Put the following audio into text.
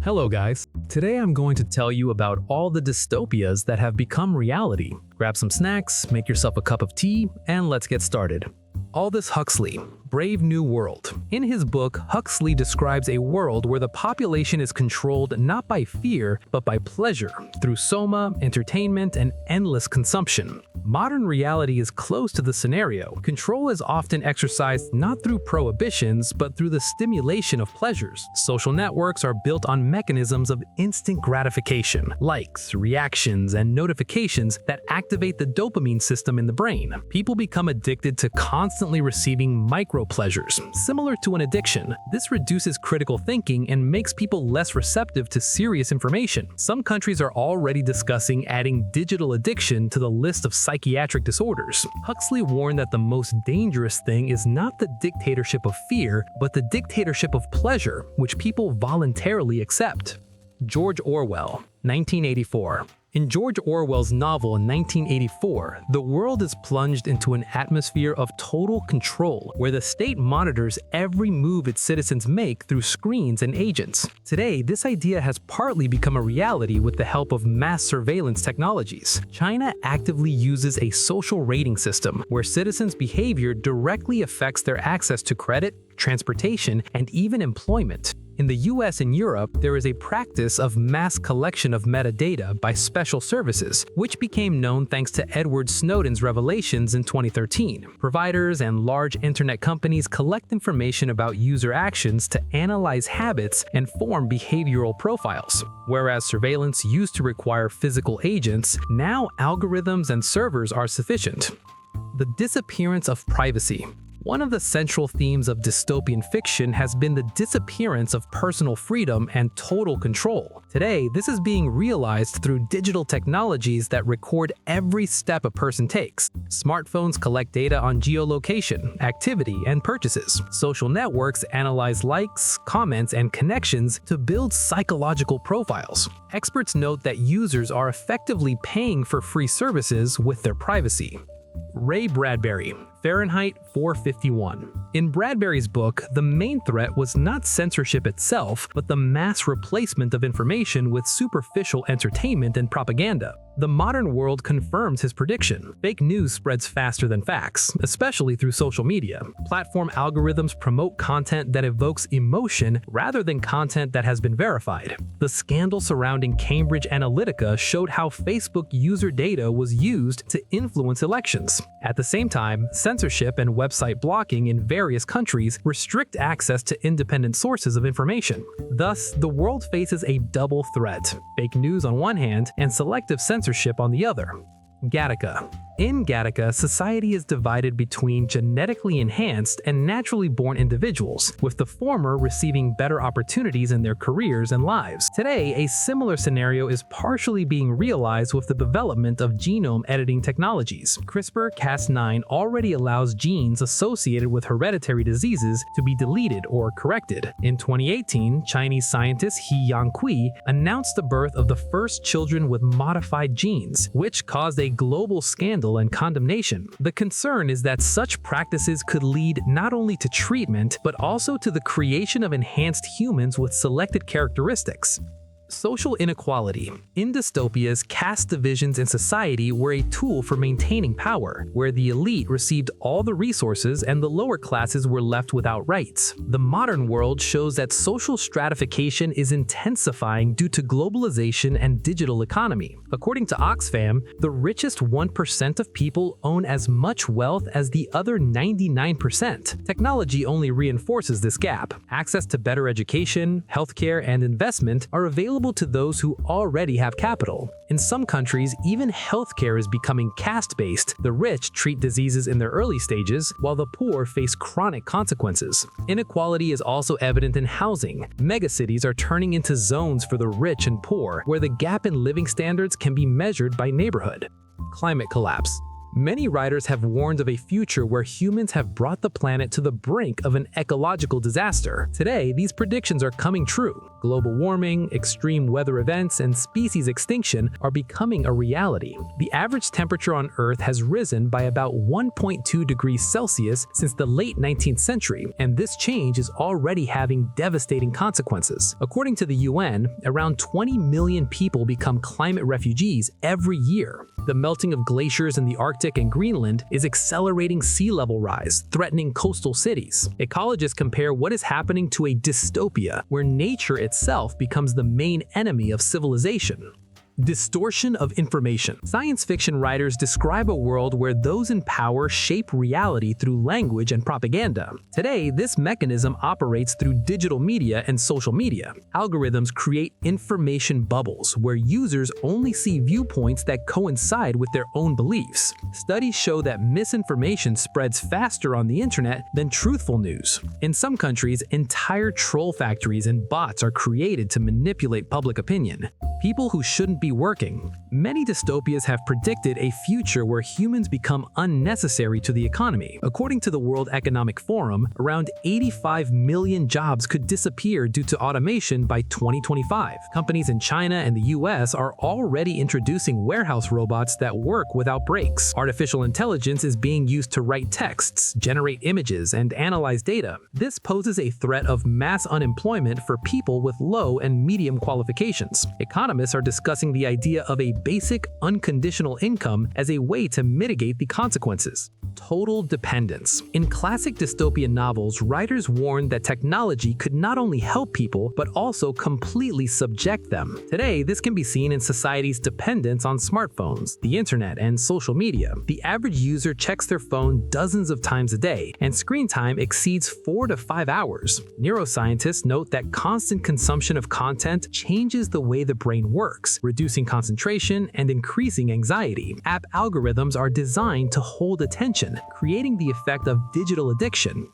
Hello guys, today I'm going to tell you about all the dystopias that have become reality. Grab some snacks, make yourself a cup of tea, and let's get started. Aldous Huxley, Brave New World. In his book, Huxley describes a world where the population is controlled not by fear, but by pleasure, through soma, entertainment, and endless consumption. Modern reality is close to the scenario. Control is often exercised not through prohibitions, but through the stimulation of pleasures. Social networks are built on mechanisms of instant gratification, likes, reactions, and notifications that activate the dopamine system in the brain. People become addicted to constantly receiving micro-pleasures, similar to an addiction. This reduces critical thinking and makes people less receptive to serious information. Some countries are already discussing adding digital addiction to the list of psychiatric disorders. Huxley warned that the most dangerous thing is not the dictatorship of fear, but the dictatorship of pleasure, which people voluntarily accept. George Orwell, 1984. In George Orwell's novel in 1984, the world is plunged into an atmosphere of total control, where the state monitors every move its citizens make through screens and agents. Today, this idea has partly become a reality with the help of mass surveillance technologies. China actively uses a social rating system, where citizens' behavior directly affects their access to credit, transportation, and even employment. In the US and Europe, there is a practice of mass collection of metadata by special services, which became known thanks to Edward Snowden's revelations in 2013. Providers and large internet companies collect information about user actions to analyze habits and form behavioral profiles. Whereas surveillance used to require physical agents, now algorithms and servers are sufficient. The disappearance of privacy. One of the central themes of dystopian fiction has been the disappearance of personal freedom and total control. Today, this is being realized through digital technologies that record every step a person takes. Smartphones collect data on geolocation, activity, and purchases. Social networks analyze likes, comments, and connections to build psychological profiles. Experts note that users are effectively paying for free services with their privacy. Ray Bradbury, Fahrenheit 451. In Bradbury's book, the main threat was not censorship itself, but the mass replacement of information with superficial entertainment and propaganda. The modern world confirms his prediction. Fake news spreads faster than facts, especially through social media. Platform algorithms promote content that evokes emotion rather than content that has been verified. The scandal surrounding Cambridge Analytica showed how Facebook user data was used to influence elections. At the same time, censorship and website blocking in various countries restrict access to independent sources of information. Thus, the world faces a double threat: fake news on one hand and selective censorship on the other. Gattaca. In Gattaca, society is divided between genetically enhanced and naturally born individuals, with the former receiving better opportunities in their careers and lives. Today, a similar scenario is partially being realized with the development of genome editing technologies. CRISPR-Cas9 already allows genes associated with hereditary diseases to be deleted or corrected. In 2018, Chinese scientist He Yanqi announced the birth of the first children with modified genes, which caused a global scandal and condemnation. The concern is that such practices could lead not only to treatment, but also to the creation of enhanced humans with selected characteristics. Social inequality. In dystopias, caste divisions in society were a tool for maintaining power, where the elite received all the resources and the lower classes were left without rights. The modern world shows that social stratification is intensifying due to globalization and digital economy. According to Oxfam, the richest 1% of people own as much wealth as the other 99%. Technology only reinforces this gap. Access to better education, healthcare, and investment are available to those who already have capital. In some countries, even healthcare is becoming caste-based. The rich treat diseases in their early stages, while the poor face chronic consequences. Inequality is also evident in housing. Megacities are turning into zones for the rich and poor, where the gap in living standards can be measured by neighborhood. Climate collapse. Many writers have warned of a future where humans have brought the planet to the brink of an ecological disaster. Today, these predictions are coming true. Global warming, extreme weather events, and species extinction are becoming a reality. The average temperature on Earth has risen by about 1.2 degrees Celsius since the late 19th century, and this change is already having devastating consequences. According to the UN, around 20 million people become climate refugees every year. The melting of glaciers in the Arctic and Greenland is accelerating sea level rise, threatening coastal cities. Ecologists compare what is happening to a dystopia, where nature itself becomes the main enemy of civilization. Distortion of information. Science fiction writers describe a world where those in power shape reality through language and propaganda. Today, this mechanism operates through digital media and social media. Algorithms create information bubbles where users only see viewpoints that coincide with their own beliefs. Studies show that misinformation spreads faster on the internet than truthful news. In some countries, entire troll factories and bots are created to manipulate public opinion. People who shouldn't be working. Many dystopias have predicted a future where humans become unnecessary to the economy. According to the World Economic Forum, around 85 million jobs could disappear due to automation by 2025. Companies in China and the US are already introducing warehouse robots that work without breaks. Artificial intelligence is being used to write texts, generate images, and analyze data. This poses a threat of mass unemployment for people with low and medium qualifications. Economists are discussing the idea of a basic, unconditional income as a way to mitigate the consequences. Total dependence. In classic dystopian novels, writers warned that technology could not only help people, but also completely subject them. Today, this can be seen in society's dependence on smartphones, the internet, and social media. The average user checks their phone dozens of times a day, and screen time exceeds 4 to 5 hours. Neuroscientists note that constant consumption of content changes the way the brain works, reducing concentration and increasing anxiety. App algorithms are designed to hold attention, creating the effect of digital addiction.